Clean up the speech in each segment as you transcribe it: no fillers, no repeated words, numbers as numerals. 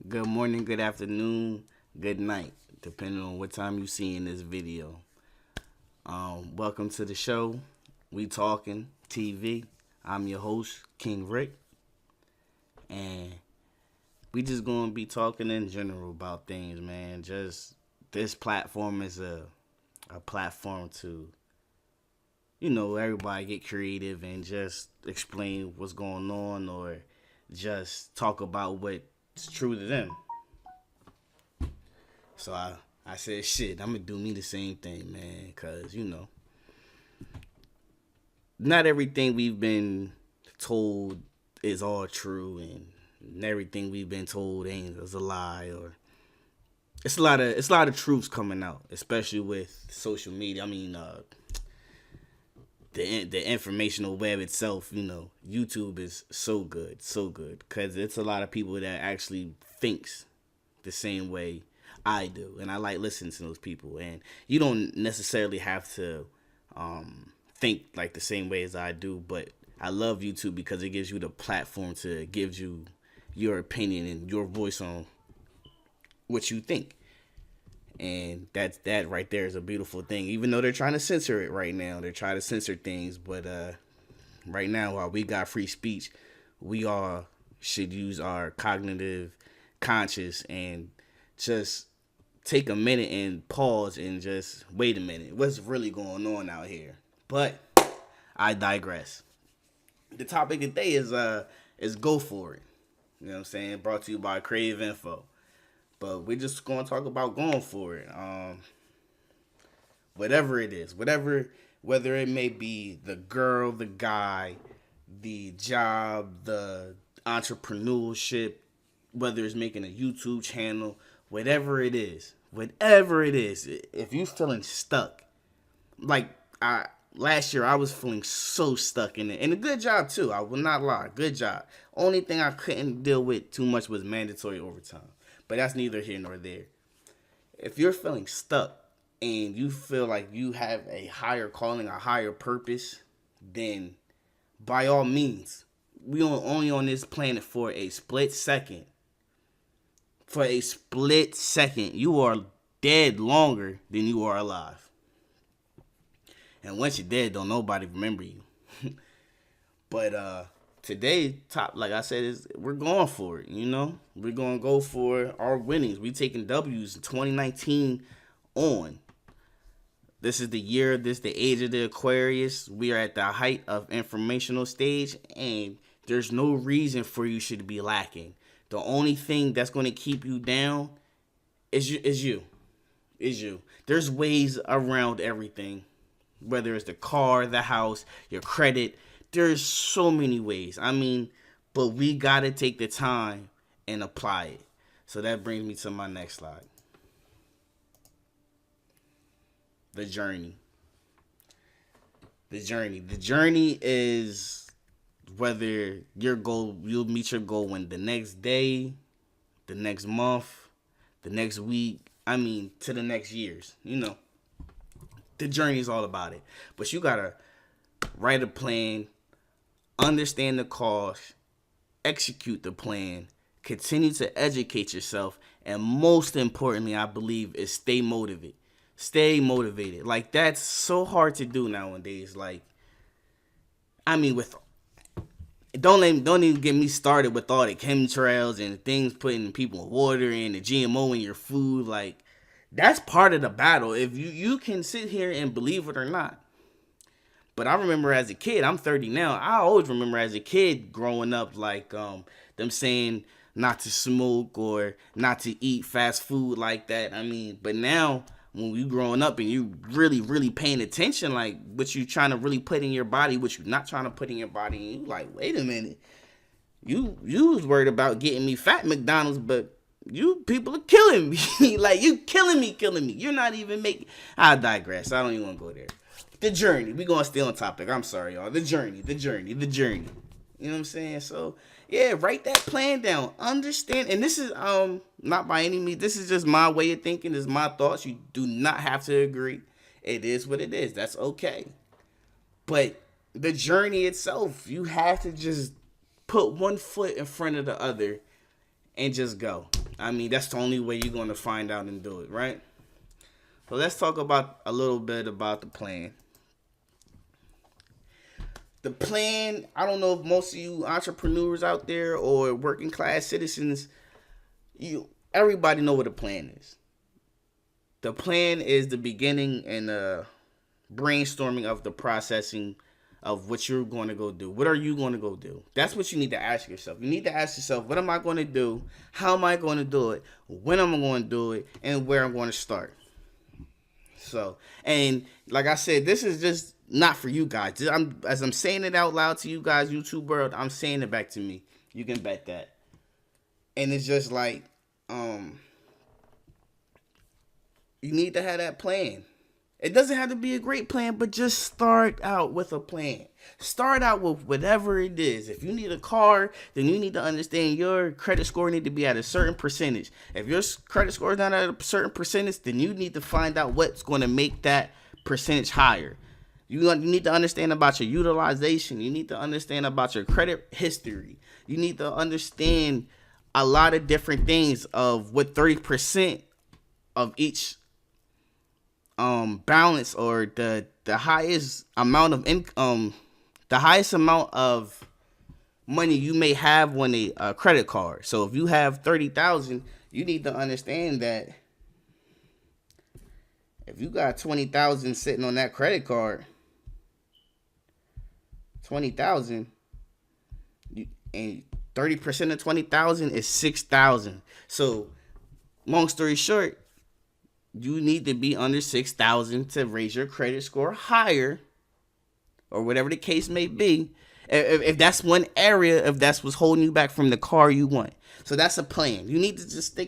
good morning, good afternoon, good night, depending on what time you see in this video. Welcome to the show. We Talking TV. I'm your host, King Rick, and we just gonna be talking in general about things, man. Just this platform is a platform to everybody get creative and just explain what's going on or just talk about what's true to them. So I said, shit, I'm gonna do me the same thing, man, because not everything we've been told is all true, and everything we've been told ain't is a lie, or it's a lot of truths coming out, especially with social media. I mean, the informational web itself. YouTube is so good, because it's a lot of people that actually thinks the same way I do, and I like listening to those people. And you don't necessarily have to think like the same way as I do, but I love YouTube because it gives you the platform to give you your opinion and your voice on what you think. And that right there is a beautiful thing. Even though they're trying to censor it right now, they're trying to censor things. But right now, while we got free speech, we all should use our cognitive conscious and just take a minute and pause and just wait a minute. What's really going on out here? But I digress. The topic today is go for it. You know what I'm saying? Brought to you by Crave Info. But we're just going to talk about going for it. Whatever it is, whether it may be the girl, the guy, the job, the entrepreneurship, whether it's making a YouTube channel, whatever it is, if you're feeling stuck, like last year I was feeling so stuck in it, and a good job too. I will not lie, good job. Only thing I couldn't deal with too much was mandatory overtime. But that's neither here nor there. If you're feeling stuck and you feel like you have a higher calling, a higher purpose, then by all means, we are only on this planet for a split second. For a split second, you are dead longer than you are alive. And once you're dead, don't nobody remember you. But today, like I said, is we're going for it. We're gonna go for our winnings. We taking W's in 2019 on. This is the year. This is the age of the Aquarius. We are at the height of informational stage, and there's no reason for you should be lacking. The only thing that's going to keep you down is you. There's ways around everything, whether it's the car, the house, your credit. There's so many ways. But we got to take the time and apply it. So that brings me to my next slide. The journey. The journey is whether you'll meet your goal in the next day, the next month, the next week, to the next years. The journey is all about it. But you got to write a plan, understand the cost, execute the plan, continue to educate yourself, and most importantly, I believe, is stay motivated. Like, that's so hard to do nowadays. Like, with don't even get me started with all the chemtrails and things putting people in water and the GMO in your food. Like, that's part of the battle. If you can sit here and believe it or not. But I remember as a kid, I'm 30 now. I always remember as a kid growing up, like them saying not to smoke or not to eat fast food like that. But now when you growing up and you really, really paying attention, like what you trying to really put in your body, what you not trying to put in your body, and you like, wait a minute, you was worried about getting me fat McDonald's, but you people are killing me. Like, you killing me. You're not even making. I digress. I don't even want to go there. The journey. We gonna stay on topic. I'm sorry, y'all. The journey. You know what I'm saying? So yeah, write that plan down. Understand, and this is not by any means. This is just my way of thinking. This is my thoughts. You do not have to agree. It is what it is. That's okay. But the journey itself, you have to just put one foot in front of the other and just go. I mean, that's the only way you're going to find out and do it, right? So let's talk about a little bit about the plan. The plan, I don't know if most of you entrepreneurs out there or working class citizens, everybody know what a plan is. The plan is the beginning and the brainstorming of the processing of what you're going to go do. What are you going to go do? That's what you need to ask yourself. You need to ask yourself, what am I going to do? How am I going to do it? When am I going to do it? And where I'm going to start. So, and like I said, this is just not for you guys. As I'm saying it out loud to you guys, YouTube world, I'm saying it back to me. You can bet that. And it's just like, you need to have that plan. It doesn't have to be a great plan, but just start out with a plan. Start out with whatever it is. If you need a car, then you need to understand your credit score need to be at a certain percentage. If your credit score is not at a certain percentage, then you need to find out what's going to make that percentage higher. You need to understand about your utilization. You need to understand about your credit history. You need to understand a lot of different things of what 30% of each balance or the highest amount of income, the highest amount of money you may have on a credit card. So if you have 30,000, you need to understand that if you got 20,000 sitting on that credit card, 20,000, and 30% of 20,000 is 6,000. So long story short, you need to be under 6,000 to raise your credit score higher, or whatever the case may be. If that's one area, if that's what's holding you back from the car you want. So that's a plan. You need to just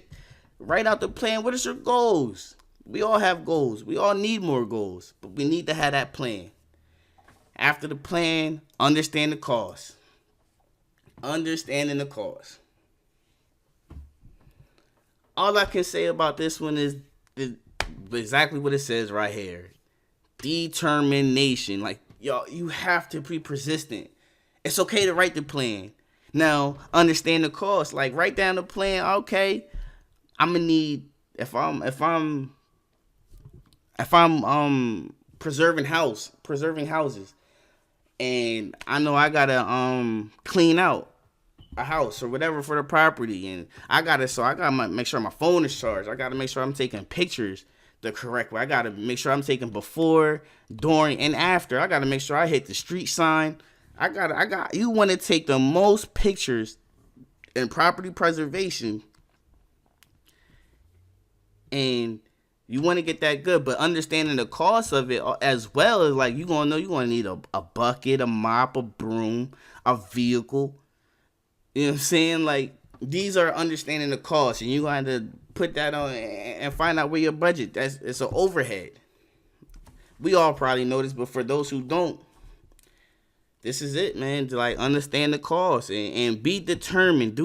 write out the plan. What is your goals? We all have goals. We all need more goals, but we need to have that plan. After the plan, understand the cost. Understanding the cost. All I can say about this one is exactly what it says right here. Determination. Like, y'all, you have to be persistent. It's okay to write the plan. Now, understand the cost. Like, write down the plan. Okay, I'm gonna need if I'm preserving houses, and I know I gotta clean out a house or whatever for the property, and I gotta make sure my phone is charged. I gotta make sure I'm taking pictures the correct way. I gotta make sure I'm taking before, during, and after. I gotta make sure I hit the street sign. You want to take the most pictures in property preservation, and you want to get that good, but understanding the cost of it as well is like you're gonna need a bucket, a mop, a broom, a vehicle. You know what I'm saying? Like, these are understanding the cost, and you got to put that on and find out where your budget. It's an overhead. We all probably know this, but for those who don't, this is it, man. To like understand the cost and be determined.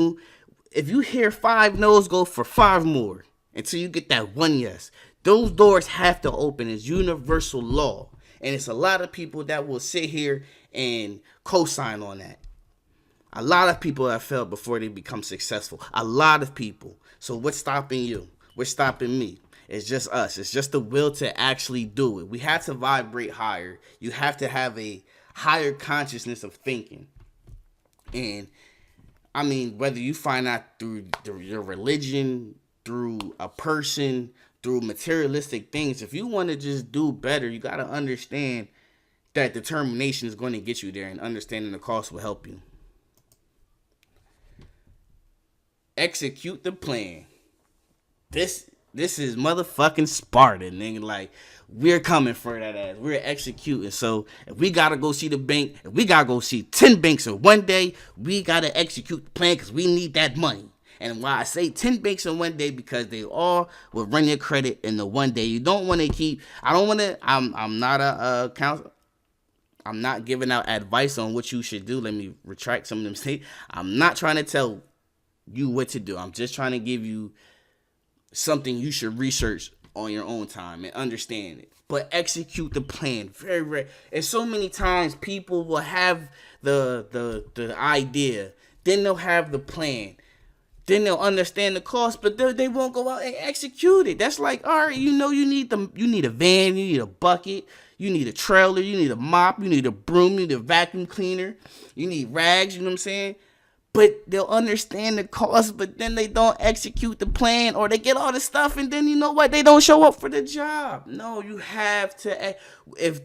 If you hear 5 no's, go for 5 more until you get that one yes. Those doors have to open. It's universal law, and it's a lot of people that will sit here and co-sign on that. A lot of people have failed before they become successful. A lot of people. So what's stopping you? What's stopping me? It's just us. It's just the will to actually do it. We have to vibrate higher. You have to have a higher consciousness of thinking. And I mean, whether you find out through your religion, through a person, through materialistic things, if you want to just do better, you got to understand that determination is going to get you there, and understanding the cost will help you. Execute the plan. This is motherfucking Sparta, nigga. Like, we're coming for that ass. We're executing. So if we gotta go see the bank, if we gotta go see 10 banks in one day, we gotta execute the plan because we need that money. And why I say 10 banks in one day, because they all will run your credit in the one day. You don't want to keep. I'm not a counselor. I'm not giving out advice on what you should do. Let me retract some of them statements. I'm not trying to tell you what to do. I'm just trying to give you something you should research on your own time and understand it. But execute the plan. Very rare. And so many times people will have the idea, then they'll have the plan. Then they'll understand the cost, but they won't go out and execute it. That's like, all right, you need a van, you need a bucket, you need a trailer, you need a mop, you need a broom, you need a vacuum cleaner, you need rags, you know what I'm saying? But they'll understand the cost, but then they don't execute the plan, or they get all the stuff, and then you know what? They don't show up for the job. No, you have to. If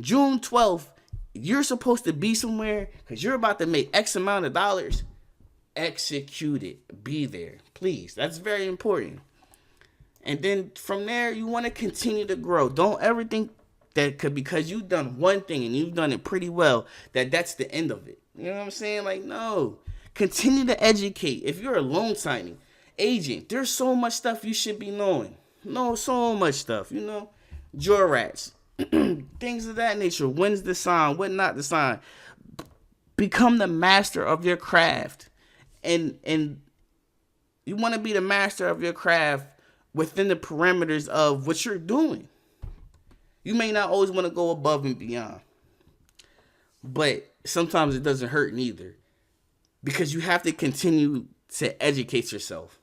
June 12th, you're supposed to be somewhere because you're about to make X amount of dollars, execute it. Be there, please. That's very important. And then from there, you want to continue to grow. Don't ever think that because you've done one thing and you've done it pretty well, that's the end of it. You know what I'm saying? Like, no. Continue to educate. If you're a loan signing agent, there's so much stuff you should be knowing. No, so much stuff, you know. Jorats, things of that nature. When's the sign? When not the sign? Become the master of your craft. And you want to be the master of your craft within the parameters of what you're doing. You may not always want to go above and beyond, but sometimes it doesn't hurt neither, because you have to continue to educate yourself.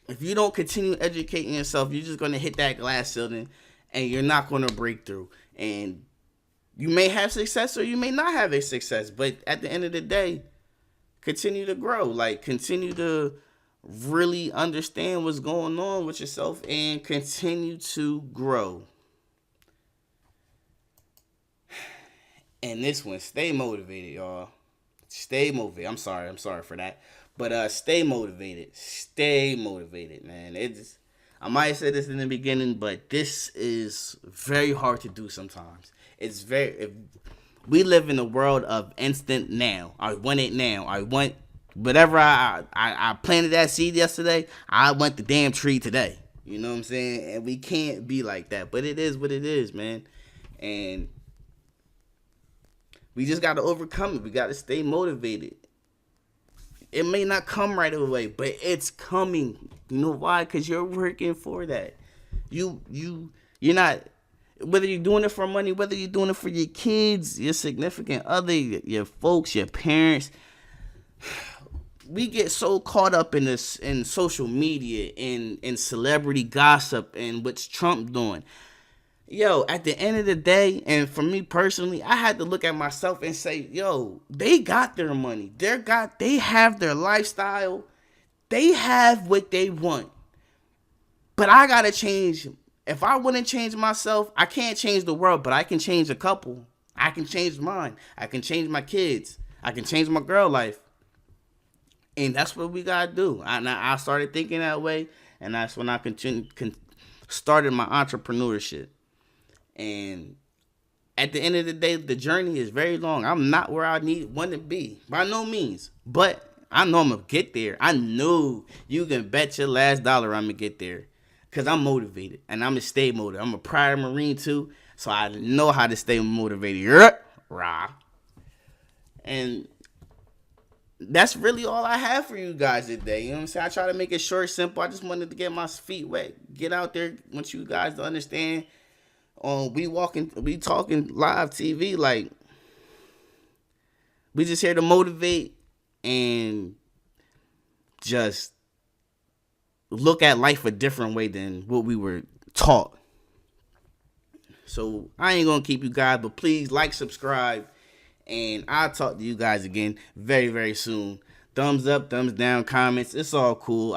If you don't continue educating yourself, you're just going to hit that glass ceiling and you're not going to break through. And you may have success or you may not have a success, but at the end of the day, continue to grow. Like, continue to really understand what's going on with yourself and continue to grow. And this one, stay motivated, y'all. Stay motivated. I'm sorry for that. But stay motivated. Stay motivated, man. I might have said this in the beginning, but this is very hard to do sometimes. We live in a world of instant now. I want it now. I want whatever I planted that seed yesterday, I want the damn tree today. You know what I'm saying? And we can't be like that. But it is what it is, man. And we just got to overcome it. We got to stay motivated. It may not come right away, but it's coming. You know why? Because you're working for that. You're not, whether you're doing it for money, whether you're doing it for your kids, your significant other, your folks, your parents. We get so caught up in this, in social media, in celebrity gossip, and what's Trump doing. Yo, at the end of the day, and for me personally, I had to look at myself and say, yo, they got their money. They have their lifestyle. They have what they want. But I got to change. If I wouldn't change myself, I can't change the world, but I can change a couple. I can change mine. I can change my kids. I can change my girl life. And that's what we got to do. I started thinking that way, and that's when I started my entrepreneurship. And at the end of the day, the journey is very long. I'm not where I want to be, by no means. But I know I'm going to get there. I know you can bet your last dollar I'm going to get there. Because I'm motivated, and I'm going to stay motivated. I'm a prior Marine, too, so I know how to stay motivated. Rah. And that's really all I have for you guys today. You know what I'm saying? I try to make it short, simple. I just wanted to get my feet wet. Get out there. Want you guys to understand. We talking live TV, like, we just here to motivate and just look at life a different way than what we were taught. So I ain't gonna keep you guys, but please like, subscribe, and I'll talk to you guys again very, very soon. Thumbs up, thumbs down, comments, it's all cool.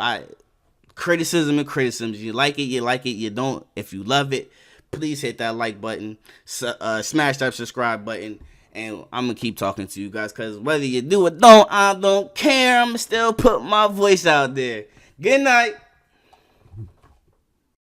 Criticism and criticisms. You like it, you don't. If you love it, please hit that like button, smash that subscribe button, and I'm going to keep talking to you guys, because whether you do or don't, I don't care. I'm going to still put my voice out there. Good night.